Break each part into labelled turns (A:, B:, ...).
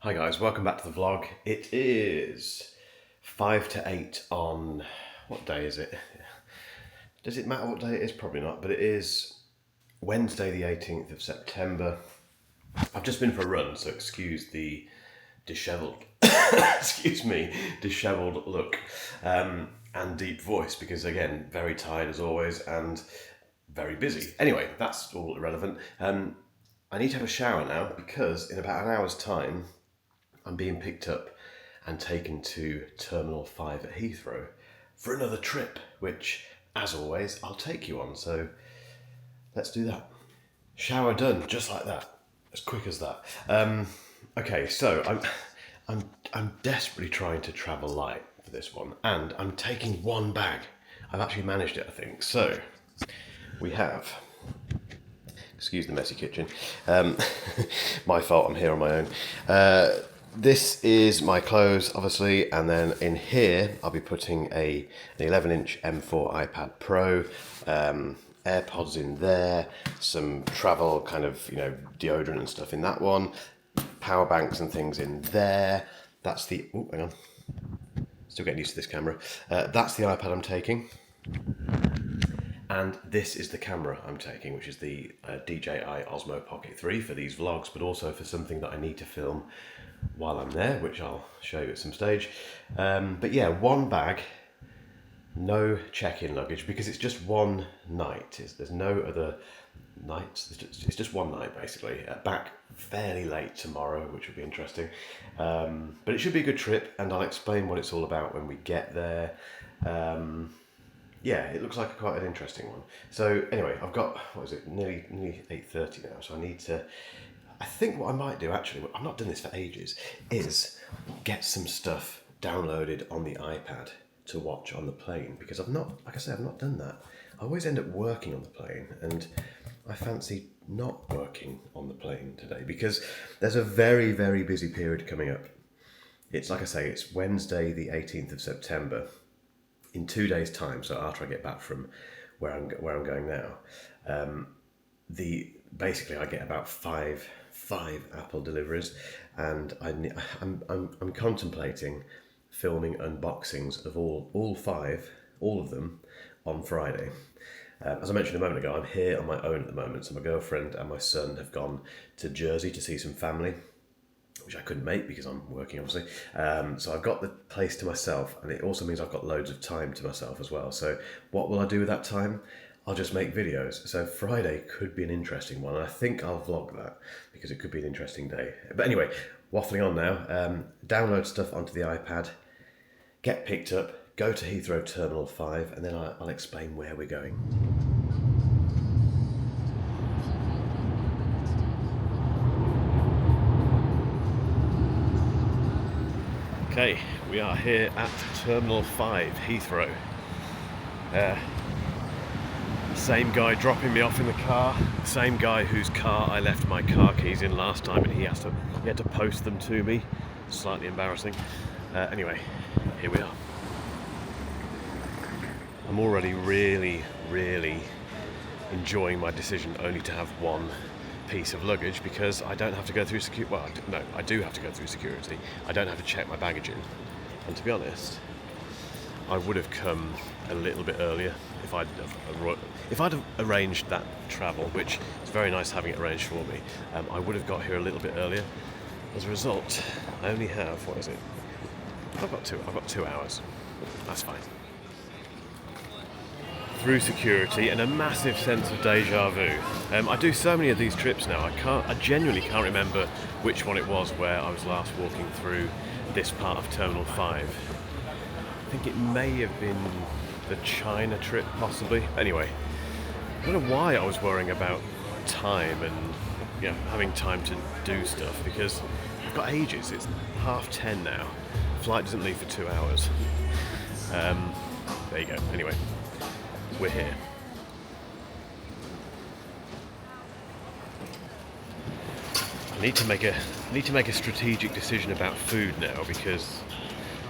A: Hi guys, welcome back to the vlog. It is 5 to 8 on, what day is it? Does it matter what day it is? Probably not, but it is Wednesday the 18th of September. I've just been for a run, so excuse the dishevelled, dishevelled look and deep voice because again, very tired as always and very busy. Anyway, that's all irrelevant. I need to have a shower now because in about an hour's time, I'm being picked up and taken to Terminal 5 at Heathrow for another trip, which, as always, I'll take you on. So let's do that. Shower done, just like that, as quick as that. Okay, so I'm desperately trying to travel light for this one, and I'm taking one bag. I've actually managed it, I think. So we have. Excuse the messy kitchen. My fault. I'm here on my own. This is my clothes, obviously, and then in here I'll be putting an 11-inch M4 iPad Pro, AirPods in there, some travel kind of, deodorant and stuff in that one, power banks and things in there. That's the, oh, hang on, still getting used to this camera. That's the iPad I'm taking. And this is the camera I'm taking, which is the DJI Osmo Pocket 3 for these vlogs, but also for something that I need to film while I'm there, which I'll show you at some stage. But yeah, one bag, no check-in luggage, because it's just one night. There's no other nights. It's just one night, basically. Back fairly late tomorrow, which will be interesting. But it should be a good trip, and I'll explain what it's all about when we get there. Yeah, it looks like quite an interesting one. So anyway, I've got, what is it, nearly 8:30 now, so I think what I might do actually, I've not done this for ages, is get some stuff downloaded on the iPad to watch on the plane, because I've not, like I say, I've not done that. I always end up working on the plane, and I fancy not working on the plane today, because there's a very, very busy period coming up. It's, like I say, it's Wednesday the 18th of September, in 2 days' time, so after I get back from where I'm going now. Basically I get about five Apple deliveries, and I'm contemplating filming unboxings of all of them on Friday. As I mentioned a moment ago, I'm here on my own at the moment, so my girlfriend and my son have gone to Jersey to see some family, which I couldn't make because I'm working, obviously. So I've got the place to myself, and it also means I've got loads of time to myself as well. So what will I do with that time? I'll just make videos. So Friday could be an interesting one. I think I'll vlog that because it could be an interesting day. But anyway, waffling on now. Download stuff onto the iPad, get picked up, go to Heathrow Terminal 5, and then I'll explain where we're going. Okay, we are here at Terminal 5, Heathrow. Same guy dropping me off in the car, same guy whose car I left my car keys in last time, and he had to post them to me. Slightly embarrassing. Anyway, here we are. I'm already really, really enjoying my decision only to have one piece of luggage, because I don't have to go through security. Well, no, I do have to go through security. I don't have to check my baggage in. And to be honest, I would have come a little bit earlier if I'd have arranged that travel, which is very nice having it arranged for me. I would have got here a little bit earlier. As a result, I only have, what is it? I've got 2 hours. That's fine. Through security and a massive sense of deja vu. I do so many of these trips now, I genuinely can't remember which one it was where I was last walking through this part of Terminal 5. I think it may have been the China trip, possibly. Anyway, I don't know why I was worrying about time and having time to do stuff, because I've got ages. It's 10:30 now. Flight doesn't leave for 2 hours. There you go. Anyway, we're here. I need to make a strategic decision about food now, because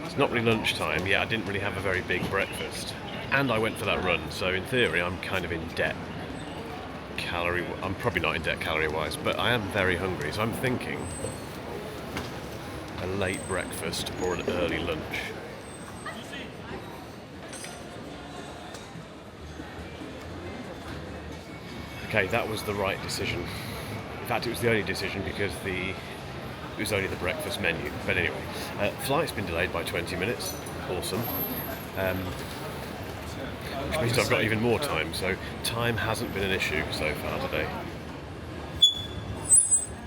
A: it's not really lunchtime. I didn't really have a very big breakfast, and I went for that run, so in theory I'm kind of in debt I'm probably not in debt calorie wise, but I am very hungry, so I'm thinking a late breakfast or an early lunch. Okay, that was the right decision. In fact, it was the only decision because it was only the breakfast menu. But anyway, flight's been delayed by 20 minutes. Awesome. Which means I've got even more time, so time hasn't been an issue so far today.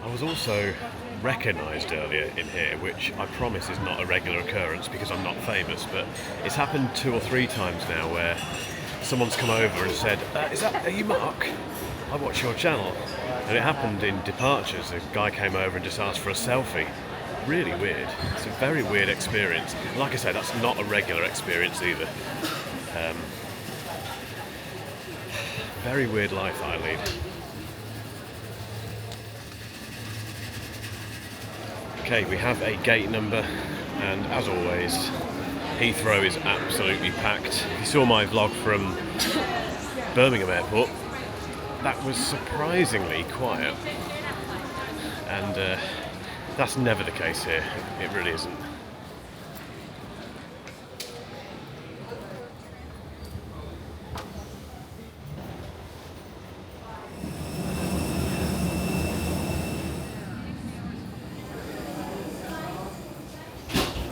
A: I was also recognised earlier in here, which I promise is not a regular occurrence because I'm not famous, but it's happened 2 or 3 times now where someone's come over and said, are you Mark? I watch your channel. And it happened in Departures. A guy came over and just asked for a selfie. Really weird. It's a very weird experience. Like I say, that's not a regular experience either. Very weird life that I lead. Okay, we have a gate number, and as always, Heathrow is absolutely packed. If you saw my vlog from Birmingham Airport, that was surprisingly quiet, and that's never the case here. It really isn't.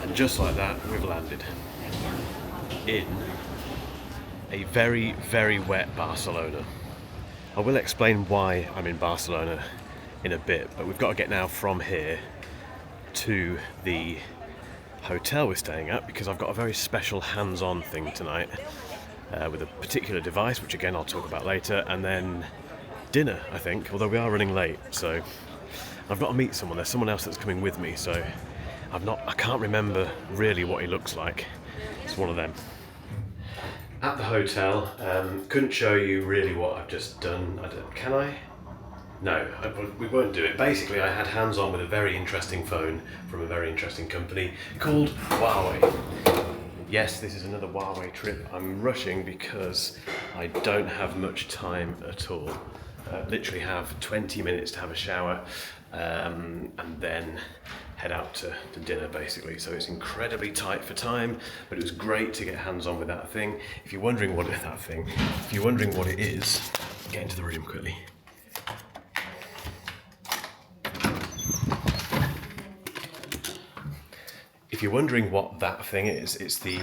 A: And just like that, we've landed in a very, very wet Barcelona. I will explain why I'm in Barcelona in a bit, but we've got to get now from here to the hotel we're staying at because I've got a very special hands-on thing tonight with a particular device, which again I'll talk about later, and then dinner, I think, although we are running late, so I've got to meet someone. There's someone else that's coming with me, so I can't remember really what he looks like. It's one of them. At the hotel, couldn't show you really what I've just done. Can I? No, we won't do it. Basically, I had hands-on with a very interesting phone from a very interesting company called Huawei. Yes, this is another Huawei trip. I'm rushing because I don't have much time at all. Literally have 20 minutes to have a shower and then head out to dinner basically. So it's incredibly tight for time, but it was great to get hands-on with that thing. If you're wondering what it is, get into the room quickly. If you're wondering what that thing is, it's the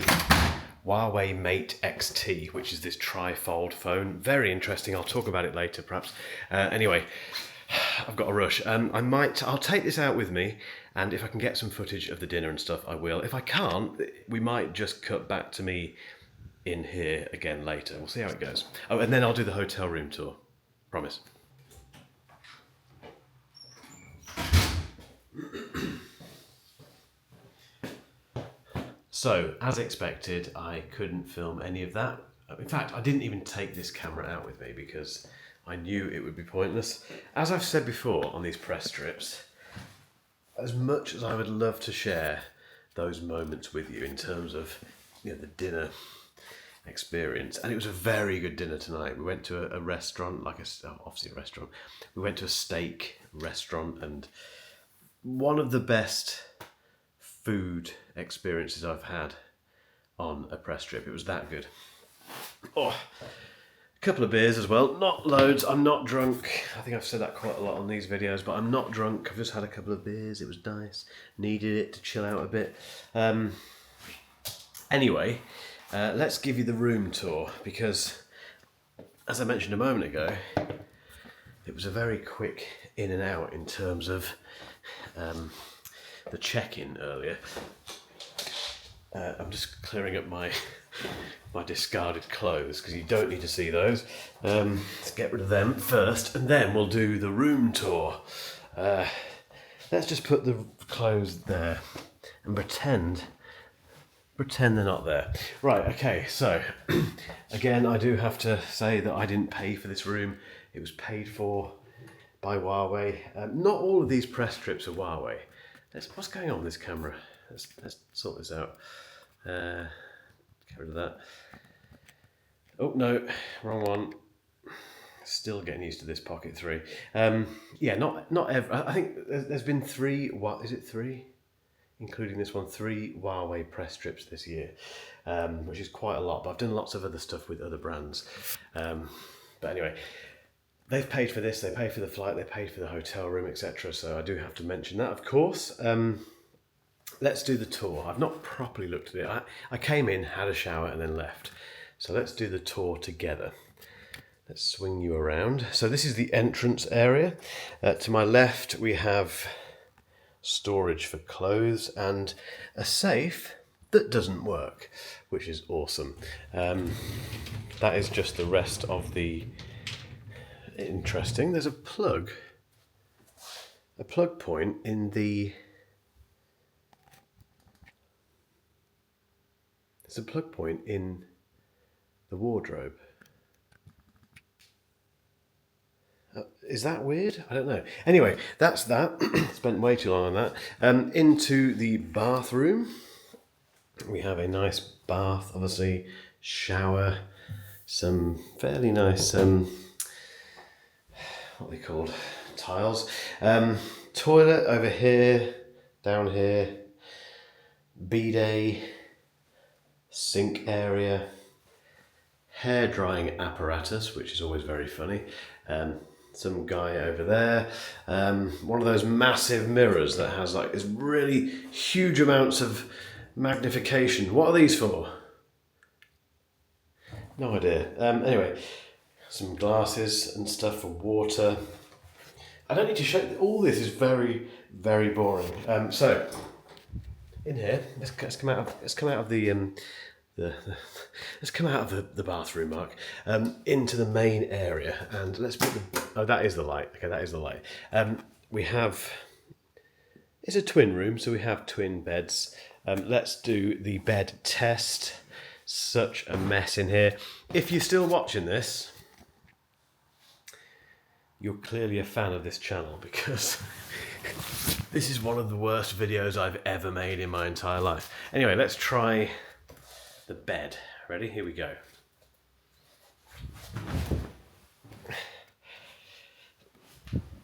A: Huawei Mate XT, which is this tri-fold phone. Very interesting. I'll talk about it later, perhaps. Anyway, I've got a rush. I'll take this out with me, and if I can get some footage of the dinner and stuff, I will. If I can't, we might just cut back to me in here again later. We'll see how it goes. Oh, and then I'll do the hotel room tour. Promise. So, as expected, I couldn't film any of that. In fact, I didn't even take this camera out with me because I knew it would be pointless. As I've said before on these press trips, as much as I would love to share those moments with you in terms of the dinner experience, and it was a very good dinner tonight. We went to a restaurant, obviously a restaurant. We went to a steak restaurant, and one of the best food experiences I've had on a press trip. It was that good. Oh, a couple of beers as well, not loads. I'm not drunk. I think I've said that quite a lot on these videos, but I'm not drunk. I've just had a couple of beers. It was nice. Needed it to chill out a bit. Anyway, let's give you the room tour because, as I mentioned a moment ago, it was a very quick in and out in terms of the check-in earlier. I'm just clearing up my discarded clothes because you don't need to see those. Let's get rid of them first, and then we'll do the room tour. Let's just put the clothes there and pretend they're not there. Right, okay, so again, I do have to say that I didn't pay for this room. It was paid for by Huawei. Not all of these press trips are Huawei. What's going on with this camera? Let's sort this out. Get rid of that. Oh no, wrong one. Still getting used to this Pocket 3. Yeah, not every. I think there's been 3. What is it? 3? including this one, 3 Huawei press strips this year, which is quite a lot, but I've done lots of other stuff with other brands. But anyway, they've paid for this, they paid for the flight, they paid for the hotel room, etc. So I do have to mention that, of course. Let's do the tour. I've not properly looked at it. I came in, had a shower, and then left. So let's do the tour together. Let's swing you around. So this is the entrance area. To my left, we have storage for clothes and a safe that doesn't work, which is awesome. That is just the rest of the... Interesting. There's a plug point in the... There's a plug point in the wardrobe. Is that weird? I don't know. Anyway, that's that. Spent way too long on that. Into the bathroom. We have a nice bath, obviously. Shower. Some fairly nice, what are they called? Tiles. Toilet over here. Down here. Bidet. Sink area. Hair drying apparatus, which is always very funny. Some guy over there. One of those massive mirrors that has like this really huge amounts of magnification. What are these for? No idea. Anyway, some glasses and stuff for water. I don't need to show. All this is very, very boring. So in here, let's come out of the let's come out of the bathroom, Mark, into the main area, and let's put the... Oh, that is the light. Okay, that is the light. We have... It's a twin room, so we have twin beds. Let's do the bed test. Such a mess in here. If you're still watching this, you're clearly a fan of this channel, because this is one of the worst videos I've ever made in my entire life. Anyway, let's try... the bed. Ready? Here we go.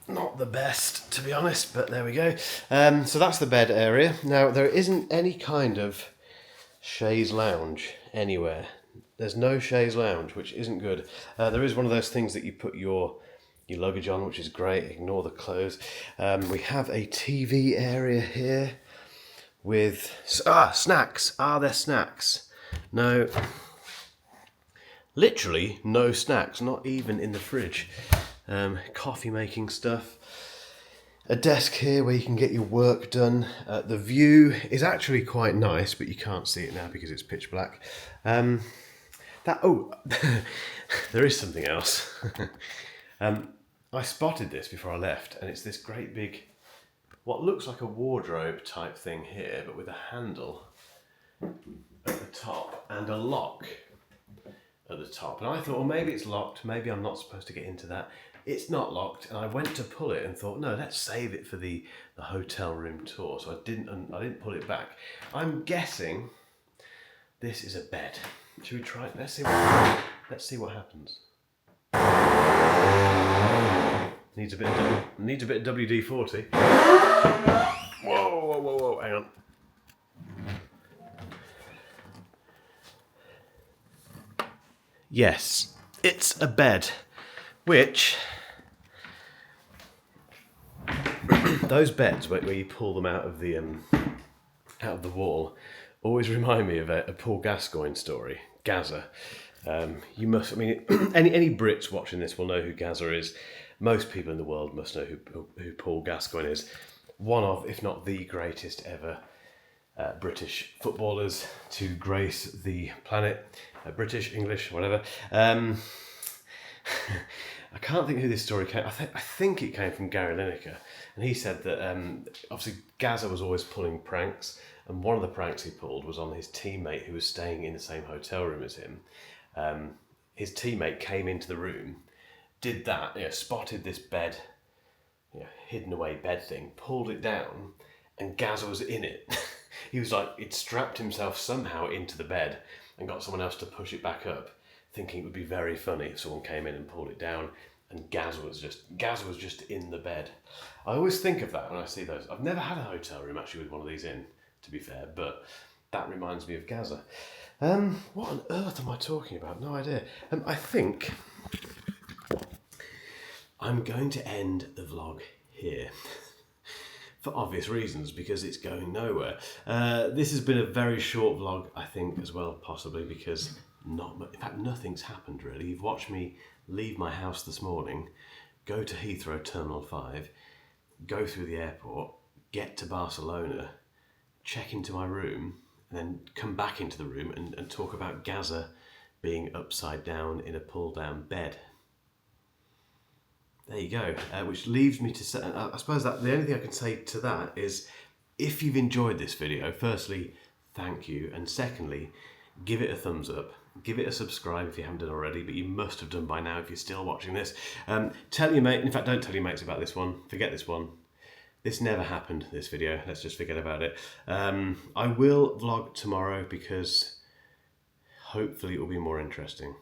A: Not the best, to be honest, but there we go. So that's the bed area. Now, there isn't any kind of chaise lounge anywhere. There's no chaise lounge, which isn't good. There is one of those things that you put your luggage on, which is great. Ignore the clothes. We have a TV area here with... snacks. Are there snacks? No, literally no snacks, not even in the fridge. Coffee making stuff. A desk here where you can get your work done. The view is actually quite nice, but you can't see it now because it's pitch black. There is something else. I spotted this before I left, and it's this great big, what looks like a wardrobe type thing here, but with a handle at the top and a lock at the top. And I thought, well, maybe it's locked, maybe I'm not supposed to get into that. It's not locked, and I went to pull it and thought, no, let's save it for the hotel room tour. So I didn't pull it back. I'm guessing this is a bed. Should we try it? Let's see what happens. Needs a bit of WD-40. Whoa, hang on. Yes, it's a bed, which, those beds where you pull them out of the wall always remind me of a Paul Gascoigne story, Gaza. You must, I mean, any Brits watching this will know who Gaza is. Most people in the world must know who Paul Gascoigne is. One of, if not the greatest ever British footballers to grace the planet. British, English, whatever. I can't think who this story came. I think it came from Gary Lineker, and he said that obviously Gaza was always pulling pranks, and one of the pranks he pulled was on his teammate who was staying in the same hotel room as him. His teammate came into the room, did that, spotted this bed, hidden away bed thing, pulled it down, and Gaza was in it. He was like, he'd strapped himself somehow into the bed and got someone else to push it back up, thinking it would be very funny if someone came in and pulled it down, and Gaza was just in the bed. I always think of that when I see those. I've never had a hotel room actually with one of these in, to be fair, but that reminds me of Gaza. What on earth am I talking about? No idea. I think I'm going to end the vlog here. For obvious reasons, because it's going nowhere. This has been a very short vlog, I think, as well, possibly because in fact, nothing's happened really. You've watched me leave my house this morning, go to Heathrow Terminal 5, go through the airport, get to Barcelona, check into my room, and then come back into the room and talk about Gaza being upside down in a pull-down bed. There you go, which leaves me to say, I suppose that the only thing I can say to that is, if you've enjoyed this video, firstly, thank you, and secondly, give it a thumbs up, give it a subscribe if you haven't done already, but you must have done by now if you're still watching this. Tell your mate, in fact, don't tell your mates about this one, forget this one. This never happened, this video, let's just forget about it. I will vlog tomorrow because hopefully it will be more interesting.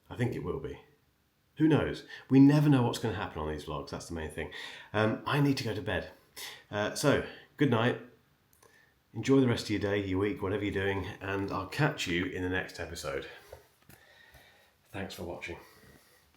A: I think it will be. Who knows? We never know what's going to happen on these vlogs, that's the main thing. I need to go to bed. So, good night. Enjoy the rest of your day, your week, whatever you're doing, and I'll catch you in the next episode. Thanks for watching.